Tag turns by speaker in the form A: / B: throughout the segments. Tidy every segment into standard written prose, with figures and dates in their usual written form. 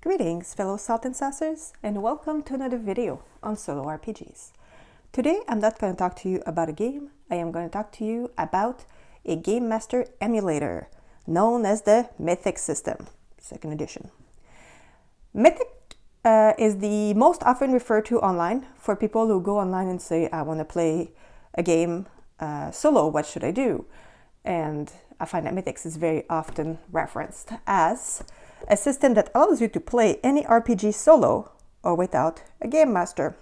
A: Greetings, fellow Salt and Saucers, and welcome to another video on solo RPGs. Today, I'm not going to talk to you about a game. I am going to talk to you about a Game Master emulator known as the Mythic system, 2nd edition. Mythic is the most often referred to online for people who go online and say, I want to play a game solo, what should I do? And I find that Mythic is very often referenced as a system that allows you to play any RPG solo or without a game master.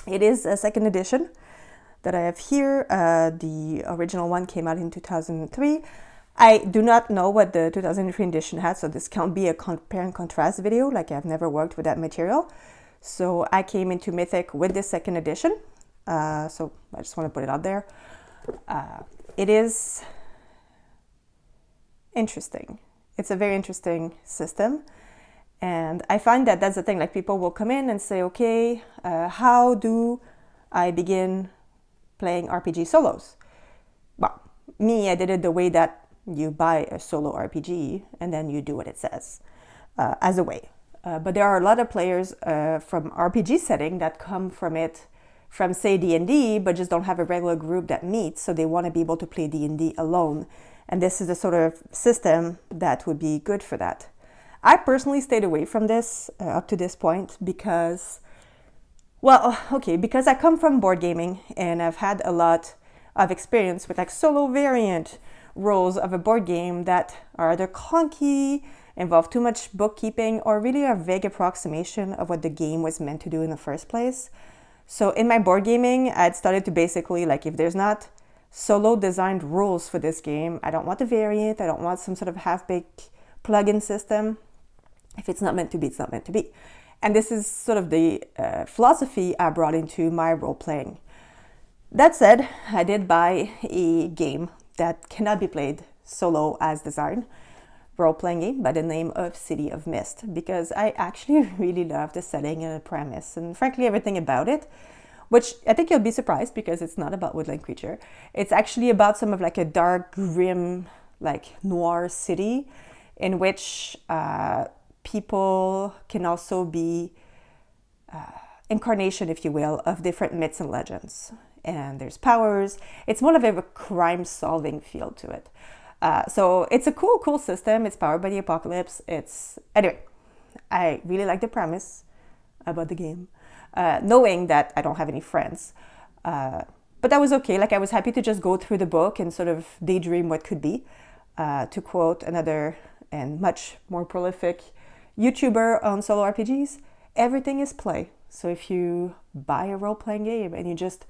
A: It is a 2nd edition that I have here. The original one came out in 2003. I do not know what the 2003 edition had, so this can't be a compare and contrast video, like I've never worked with that material. So I came into Mythic with the 2nd edition, so I just want to put it out there. It is interesting. It's a very interesting system, and I find that that's the thing, like people will come in and say, okay, how do I begin playing RPG solos? Well, me, I did it the way that you buy a solo RPG and then you do what it says as a way. But there are a lot of players from RPG setting that come from it, from say D&D, but just don't have a regular group that meets, so they want to be able to play D&D alone. And this is the sort of system that would be good for that. I personally stayed away from this up to this point because, because I come from board gaming and I've had a lot of experience with like solo variant roles of a board game that are either clunky, involve too much bookkeeping, or really a vague approximation of what the game was meant to do in the first place. So in my board gaming, I'd started to basically, like, if there's not solo designed rules for this game, I don't want a variant, I don't want some sort of half-baked plugin system. If it's not meant to be, it's not meant to be. And this is sort of the philosophy I brought into my role-playing. That said, I did buy a game that cannot be played solo as designed, role-playing game by the name of City of Mist, because I actually really love the setting and the premise, and frankly everything about it. Which I think you'll be surprised because it's not about woodland creature. It's actually about some of like a dark, grim, like noir city in which people can also be incarnation, if you will, of different myths and legends. And there's powers. It's more of a crime-solving feel to it. So it's a cool system. It's powered by the apocalypse. Anyway, I really like the premise about the game. Knowing that I don't have any friends. But that was okay. Like I was happy to just go through the book and sort of daydream what could be. To quote another and much more prolific YouTuber on solo RPGs, everything is play. So if you buy a role-playing game and you just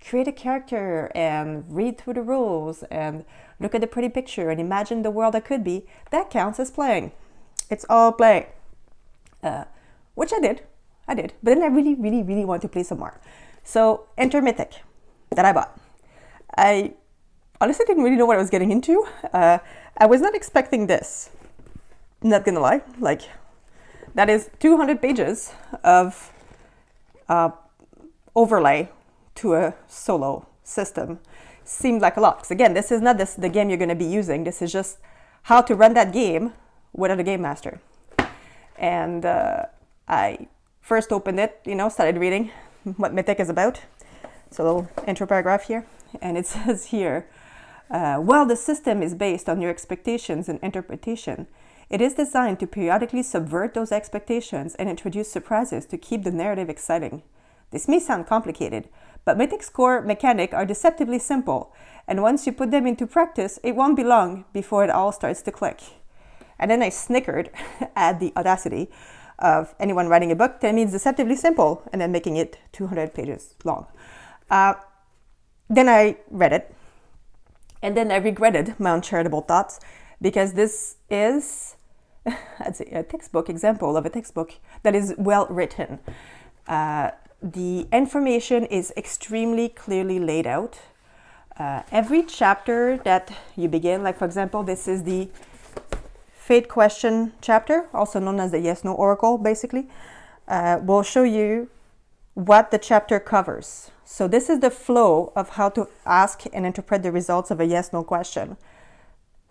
A: create a character and read through the rules and look at the pretty picture and imagine the world that could be, that counts as playing. It's all play. Which I did. But then I really want to play some more. So enter Mythic that I bought. I honestly didn't really know what I was getting into. I was not expecting this. Not gonna lie. Like, that is 200 pages of overlay to a solo system. Seemed like a lot. Because again, this is not the game you're gonna be using. This is just how to run that game without a game master. And I first opened it, started reading what Mythic is about. So a little intro paragraph here. And it says here, while the system is based on your expectations and interpretation, it is designed to periodically subvert those expectations and introduce surprises to keep the narrative exciting. This may sound complicated, but Mythic's core mechanics are deceptively simple. And once you put them into practice, it won't be long before it all starts to click. And then I snickered at the audacity of anyone writing a book telling me it's deceptively simple and then making it 200 pages long. Then I read it, and then I regretted my uncharitable thoughts because this is, I'd say, a textbook example of a textbook that is well written. The information is extremely clearly laid out. Every chapter that you begin, like for example, this is the Fate question chapter, also known as the yes-no oracle, basically, will show you what the chapter covers. So this is the flow of how to ask and interpret the results of a yes-no question.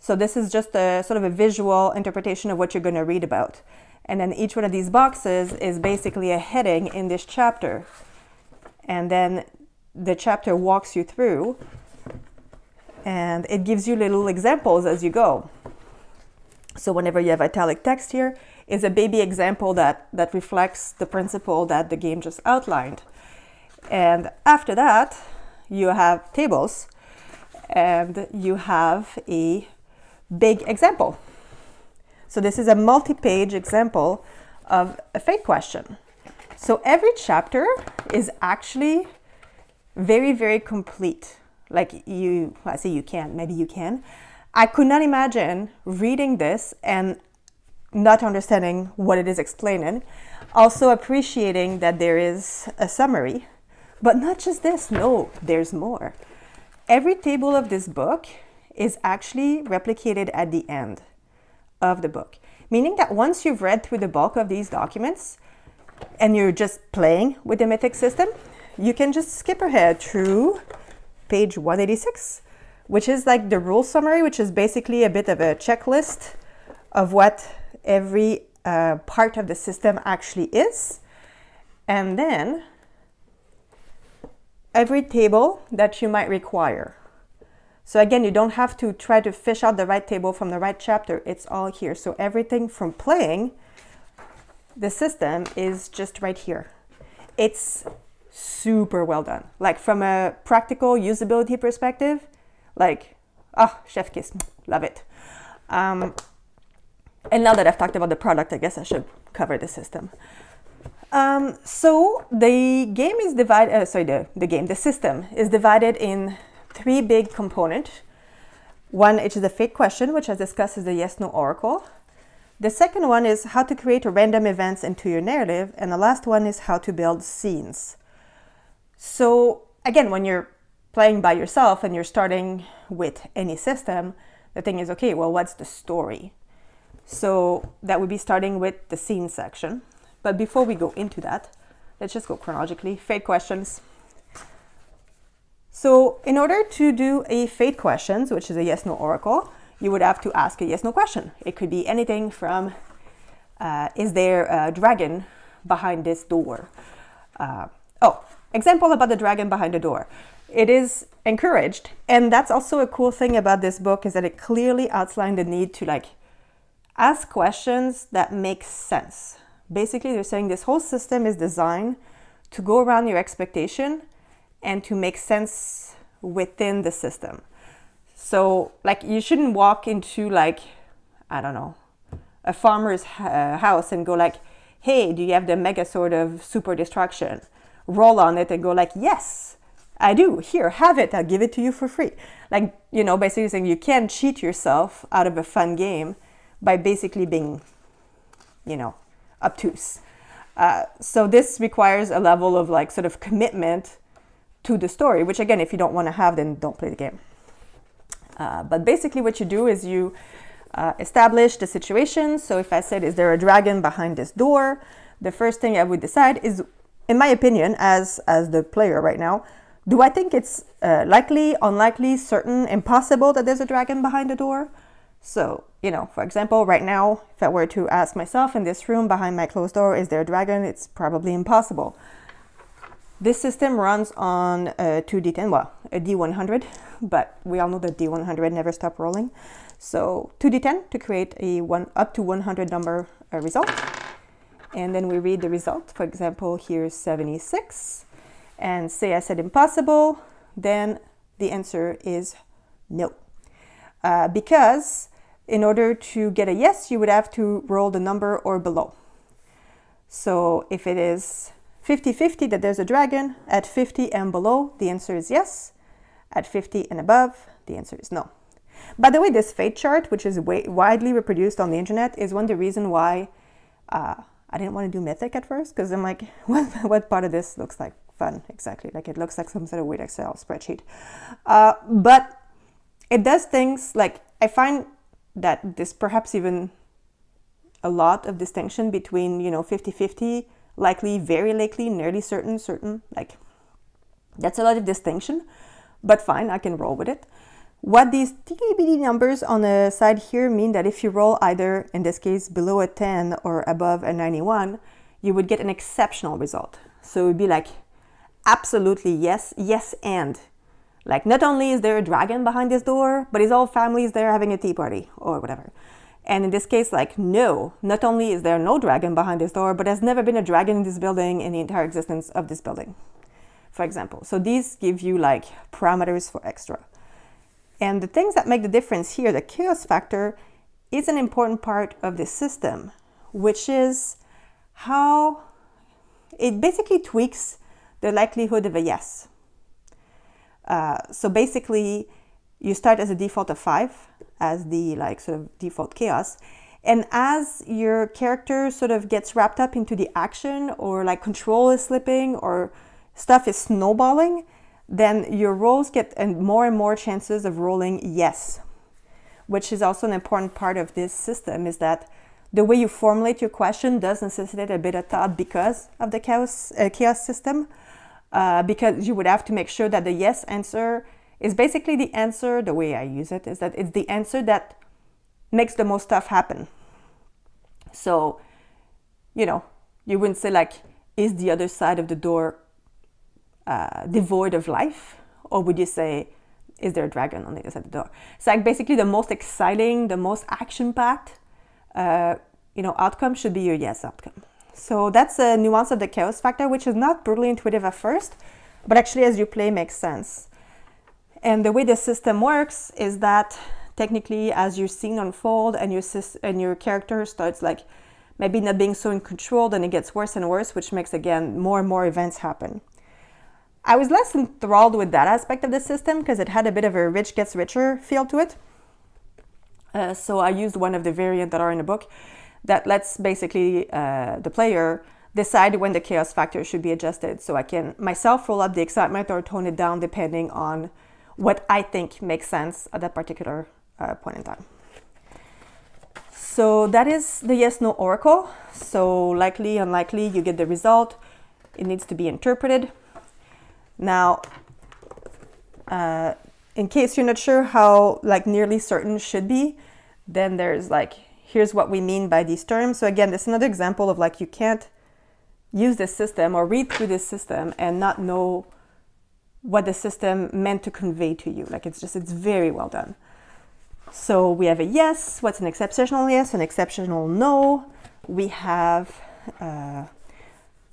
A: So this is just a sort of a visual interpretation of what you're going to read about. And then each one of these boxes is basically a heading in this chapter. And then the chapter walks you through, and it gives you little examples as you go. So whenever you have italic text here, is a baby example that reflects the principle that the game just outlined. And after that, you have tables, and you have a big example. So this is a multi-page example of a fate question. So every chapter is actually very, very complete. Like I say you can, maybe you can. I could not imagine reading this and not understanding what it is explaining. Also appreciating that there is a summary, but not just this, no, there's more. Every table of this book is actually replicated at the end of the book, meaning that once you've read through the bulk of these documents and you're just playing with the Mythic system, you can just skip ahead through page 186, which is like the rule summary, which is basically a bit of a checklist of what every part of the system actually is. And then every table that you might require. So again, you don't have to try to fish out the right table from the right chapter. It's all here. So everything from playing the system is just right here. It's super well done. Like from a practical usability perspective, like, chef kiss, love it. And now that I've talked about the product, I guess I should cover the system. So the game is divided, the system is divided in 3 big components. One, which is the fate question, which I discussed is the yes-no oracle. The second one is how to create random events into your narrative. And the last one is how to build scenes. So again, when you're playing by yourself and you're starting with any system, the thing is, okay, well, what's the story? So that would be starting with the scene section. But before we go into that, let's just go chronologically. Fate questions. So in order to do a fate questions, which is a yes-no oracle, you would have to ask a yes-no question. It could be anything from, is there a dragon behind this door? Example about the dragon behind the door. It is encouraged. And that's also a cool thing about this book, is that it clearly outlined the need to ask questions that make sense. Basically, they're saying this whole system is designed to go around your expectation and to make sense within the system. So you shouldn't walk into a farmer's house and go hey, do you have the mega sword of super destruction? Roll on it and go yes, I do. Here, have it. I'll give it to you for free. Basically saying you can't cheat yourself out of a fun game by basically being, obtuse. So this requires a level of sort of commitment to the story, which again, if you don't want to have, then don't play the game. But basically what you do is you establish the situation. So if I said, is there a dragon behind this door? The first thing I would decide is, in my opinion, as the player right now, do I think it's likely, unlikely, certain, impossible that there's a dragon behind the door? So, for example, right now, if I were to ask myself in this room behind my closed door, is there a dragon? It's probably impossible. This system runs on a 2d10, a d100, but we all know that d100 never stop rolling. So 2d10 to create a up to 100 number result. And then we read the result. For example, here's 76. And say I said impossible, then the answer is no. Because in order to get a yes, you would have to roll the number or below. So if it is 50-50 that there's a dragon, at 50 and below, the answer is yes. At 50 and above, the answer is no. By the way, this fate chart, which is widely reproduced on the internet, is one of the reasons why I didn't want to do Mythic at first, because I'm like, what part of this looks like fun exactly? It looks like some sort of weird Excel spreadsheet. But it does things I find that there's perhaps even a lot of distinction between, 50-50, likely, very likely, nearly certain, that's a lot of distinction, but fine, I can roll with it. What these teeny numbers on the side here mean that if you roll either, in this case, below a 10 or above a 91, you would get an exceptional result. So it would be like, absolutely yes, yes and. Like, not only is there a dragon behind this door, but his whole family's there having a tea party or whatever. And in this case, like, no, not only is there no dragon behind this door, but there's never been a dragon in this building in the entire existence of this building, for example. So these give you like parameters for extra. And the things that make the difference here, the chaos factor, is an important part of the system, which is how it basically tweaks the likelihood of a yes. So basically, you start as a default of 5 as the like sort of default chaos. And as your character sort of gets wrapped up into the action, or like control is slipping or stuff is snowballing, then your rolls get and more chances of rolling yes, which is also an important part of this system, is that the way you formulate your question does necessitate a bit of thought because of the chaos system, because you would have to make sure that the yes answer is basically the answer. The way I use it is that it's the answer that makes the most stuff happen. So, you know, you wouldn't say like, is the other side of the door devoid of life? Or would you say, is there a dragon on the other side of the door? So like basically the most exciting, the most action-packed, outcome should be your yes outcome. So that's a nuance of the chaos factor, which is not brutally intuitive at first, but actually as you play makes sense. And the way the system works is that technically as your scene unfolds and your character starts like maybe not being so in control, then it gets worse and worse, which makes, again, more and more events happen. I was less enthralled with that aspect of the system because it had a bit of a rich gets richer feel to it. So I used one of the variants that are in the book that lets basically the player decide when the chaos factor should be adjusted. So I can myself roll up the excitement or tone it down depending on what I think makes sense at that particular point in time. So that is the yes-no oracle. So likely, unlikely, you get the result. It needs to be interpreted. Now, in case you're not sure how like nearly certain should be, then there's like, here's what we mean by these terms. So again, this is another example of like, you can't use this system or read through this system and not know what the system meant to convey to you. Like it's very well done. So we have a yes. What's an exceptional yes? An exceptional no. We have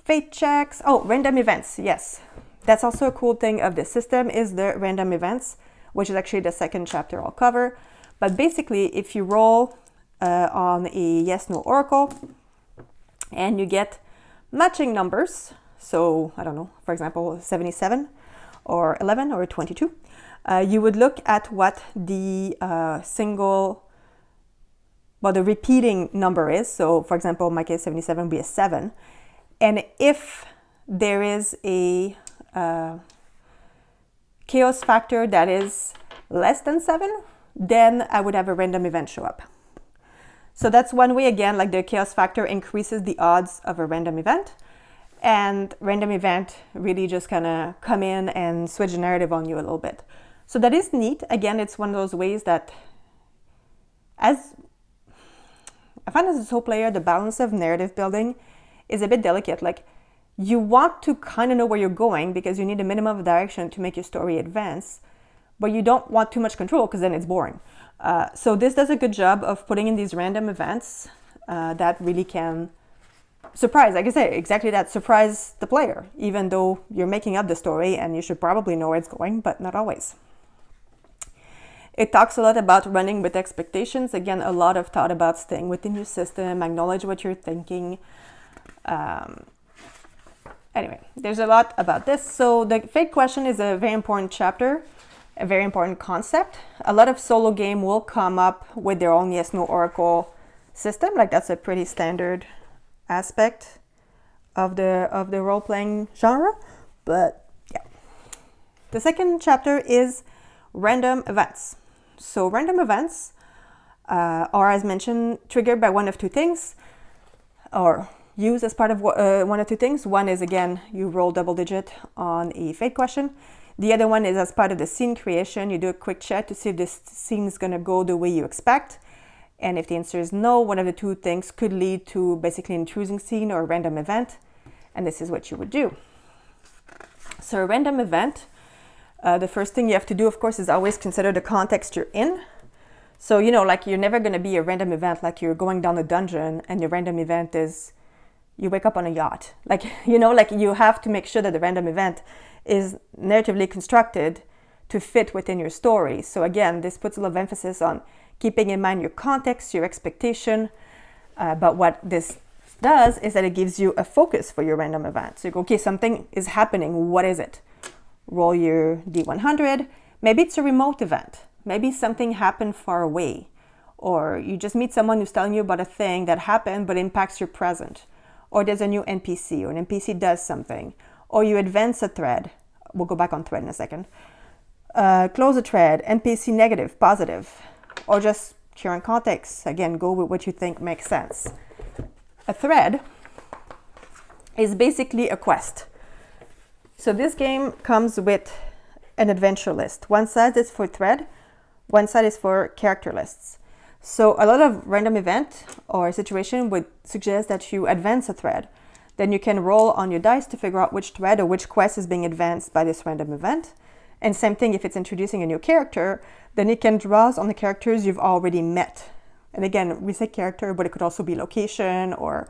A: fate checks. Oh, random events. Yes. That's also a cool thing of the system is the random events, which is actually the second chapter I'll cover. But basically, if you roll on a yes-no oracle and you get matching numbers, so I don't know, for example, 77 or 11 or 22, you would look at what the the repeating number is. So for example, in my case, 77 would be a 7. And if there is a chaos factor that is less than 7, then I would have a random event show up. So that's one way, again, like the chaos factor increases the odds of a random event. And random event really just kind of come in and switch the narrative on you a little bit. So that is neat. Again, it's one of those ways that as I find as a solo player, the balance of narrative building is a bit delicate. Like you want to kind of know where you're going because you need a minimum of direction to make your story advance, but you don't want too much control because then it's boring. So this does a good job of putting in these random events that really can surprise, like I say, exactly that, surprise the player, even though you're making up the story and you should probably know where it's going, but not always. It talks a lot about running with expectations. Again, a lot of thought about staying within your system, acknowledge what you're thinking. Anyway, there's a lot about this. So the fate question is a very important chapter, a very important concept. A lot of solo game will come up with their own yes-no oracle system. Like that's a pretty standard aspect of the role-playing genre. But yeah. The second chapter is random events. So random events are, as mentioned, triggered by one of two things, or used as part of one of two things. One is, again, you roll double digit on a fate question. The other one is as part of the scene creation, you do a quick check to see if this scene is going to go the way you expect. And if the answer is no, one of the two things could lead to basically an intruding scene or a random event. And this is what you would do. So a random event, the first thing you have to do, of course, is always consider the context you're in. So, you know, like you're never going to be a random event like you're going down a dungeon and your random event is you wake up on a yacht. Like, you know, like you have to make sure that the random event is narratively constructed to fit within your story. So again, this puts a lot of emphasis on keeping in mind your context, your expectation. But what this does is that it gives you a focus for your random event. So you go, okay, something is happening. What is it? Roll your D100. Maybe it's a remote event. Maybe something happened far away. Or you just meet someone who's telling you about a thing that happened but impacts your present. Or there's a new NPC, or an NPC does something. Or you advance a thread. We'll go back on thread in a second. Close a thread, NPC negative, positive. Or just current context. Again, go with what you think makes sense. A thread is basically a quest. So this game comes with an adventure list. One side is for thread, one side is for character lists. So a lot of random event or situation would suggest that you advance a thread. Then you can roll on your dice to figure out which thread or which quest is being advanced by this random event. And same thing if it's introducing a new character, then it can draw on the characters you've already met. And again, we say character, but it could also be location or,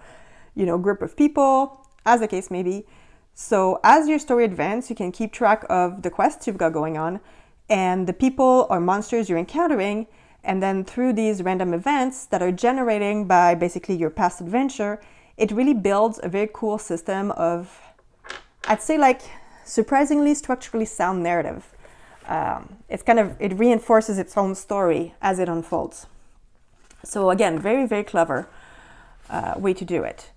A: you know, group of people, as the case may be. So as your story advances, you can keep track of the quests you've got going on and the people or monsters you're encountering. And then through these random events that are generating by basically your past adventure, it really builds a very cool system of, I'd say, like surprisingly structurally sound narrative. It reinforces its own story as it unfolds. So again, very, very clever way to do it.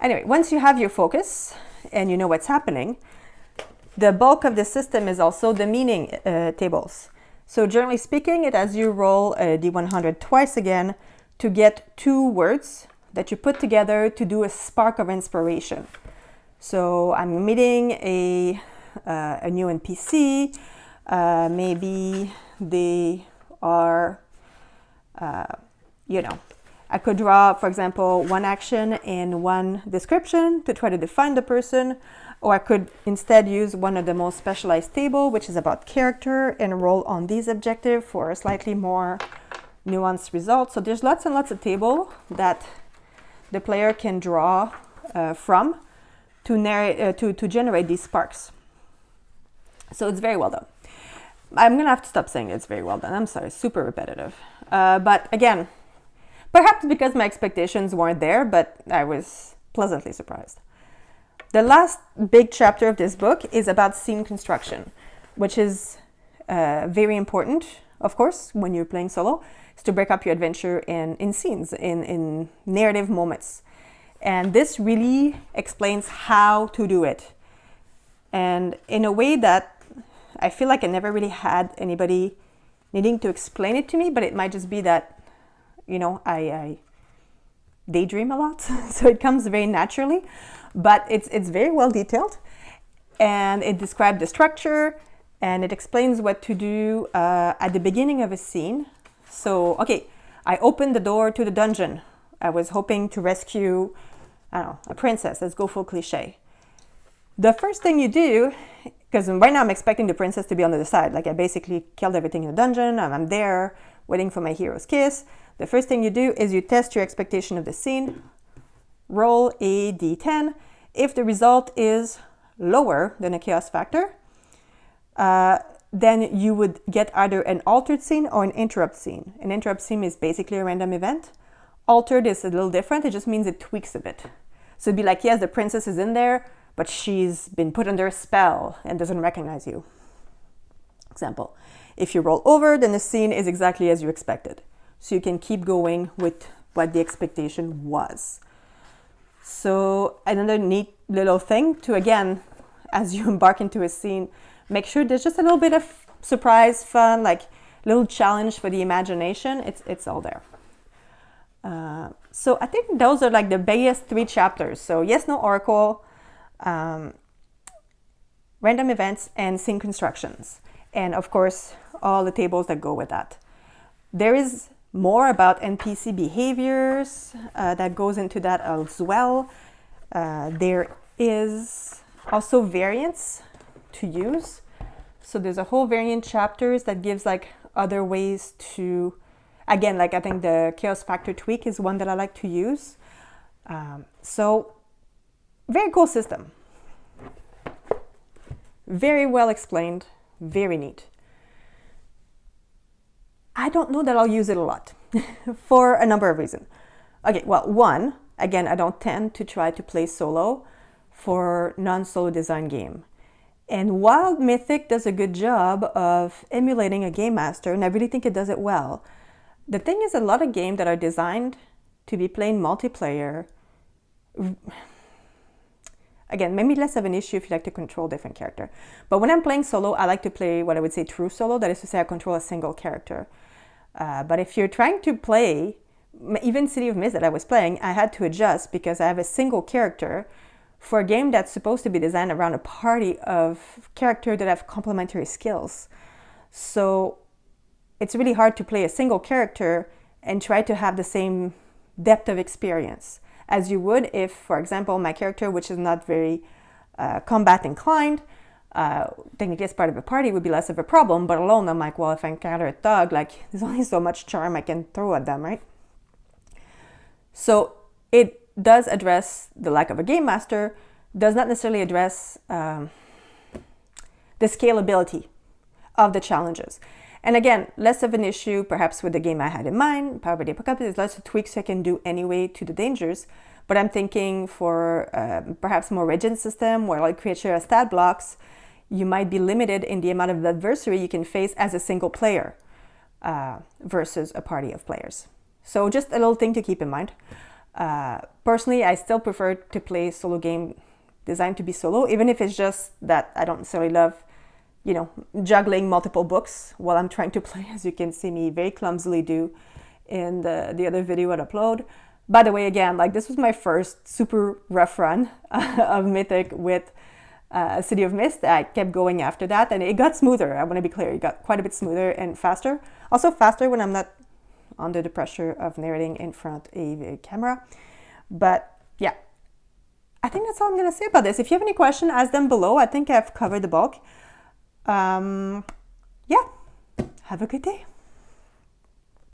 A: Anyway, once you have your focus and you know what's happening, the bulk of the system is also the meaning tables. So generally speaking, it has you roll a D100 twice again to get 2 words that you put together to do a spark of inspiration. So I'm meeting a new NPC. Maybe they are, I could draw, for example, one action and one description to try to define the person, or I could instead use one of the most specialized table, which is about character, and roll on these objectives for a slightly more nuanced result. So there's lots and lots of table that the player can draw from to generate these sparks. So it's very well done. I'm gonna have to stop saying it's very well done. I'm sorry, super repetitive. But again, perhaps because my expectations weren't there, but I was pleasantly surprised. The last big chapter of this book is about scene construction, which is very important, of course, when you're playing solo, is to break up your adventure in scenes, in narrative moments. And this really explains how to do it. And in a way that I feel like I never really had anybody needing to explain it to me, but it might just be that, you know, I daydream a lot, so it comes very naturally. But it's very well detailed, and it describes the structure, and it explains what to do at the beginning of a scene. So, okay, I opened the door to the dungeon. I was hoping to rescue, I don't know, a princess. Let's go full cliche. The first thing you do, because right now I'm expecting the princess to be on the other side. Like I basically killed everything in the dungeon, and I'm there waiting for my hero's kiss. The first thing you do is you test your expectation of the scene. Roll a d10. If the result is lower than a chaos factor, then you would get either an altered scene or an interrupt scene. An interrupt scene is basically a random event. Altered is a little different. It just means it tweaks a bit. So it'd be like, yes, the princess is in there, but she's been put under a spell and doesn't recognize you. Example. If you roll over, then the scene is exactly as you expected. So you can keep going with what the expectation was. So another neat little thing to, again, as you embark into a scene, make sure there's just a little bit of surprise, fun, like little challenge for the imagination. It's all there. So I think those are like the biggest 3 chapters. So yes, no oracle. random events, and scene constructions. And of course, all the tables that go with that. There is more about NPC behaviors that goes into that as well. There is also variants to use. So there's a whole variant chapters that gives like other ways to, again, like I think the chaos factor tweak is one that I like to use. So very cool system. Very well explained, very neat. I don't know that I'll use it a lot for a number of reasons. Okay, well, one, again, I don't tend to try to play solo for non-solo design game. And while Mythic does a good job of emulating a game master, and I really think it does it well, the thing is a lot of games that are designed to be playing multiplayer, again, maybe less of an issue if you like to control different character. But when I'm playing solo, I like to play what I would say true solo. That is to say I control a single character. But if you're trying to play, even City of Mist that I was playing, I had to adjust because I have a single character for a game that's supposed to be designed around a party of characters that have complementary skills. So it's really hard to play a single character and try to have the same depth of experience as you would if, for example, my character, which is not very combat inclined, technically as part of a party would be less of a problem, but alone I'm like, well, if I encounter a thug, like there's only so much charm I can throw at them, right? So it does address the lack of a game master, does not necessarily address the scalability of the challenges. And again, less of an issue perhaps with the game I had in mind, Power by the Apocalypse. There's lots of tweaks I can do anyway to the dangers, but I'm thinking for perhaps more rigid system where like create share stat blocks, you might be limited in the amount of adversary you can face as a single player versus a party of players. So just a little thing to keep in mind. Personally, I still prefer to play solo game designed to be solo, even if it's just that I don't necessarily love, you know, juggling multiple books while I'm trying to play, as you can see me very clumsily do in the other video I'd upload. By the way, again, like this was my first super rough run of Mythic with City of Mist. I kept going after that and it got smoother. I want to be clear, it got quite a bit smoother and faster. Also faster when I'm not under the pressure of narrating in front of a camera. But yeah, I think that's all I'm going to say about this. If you have any questions, ask them below. I think I've covered the bulk. Yeah, have a good day.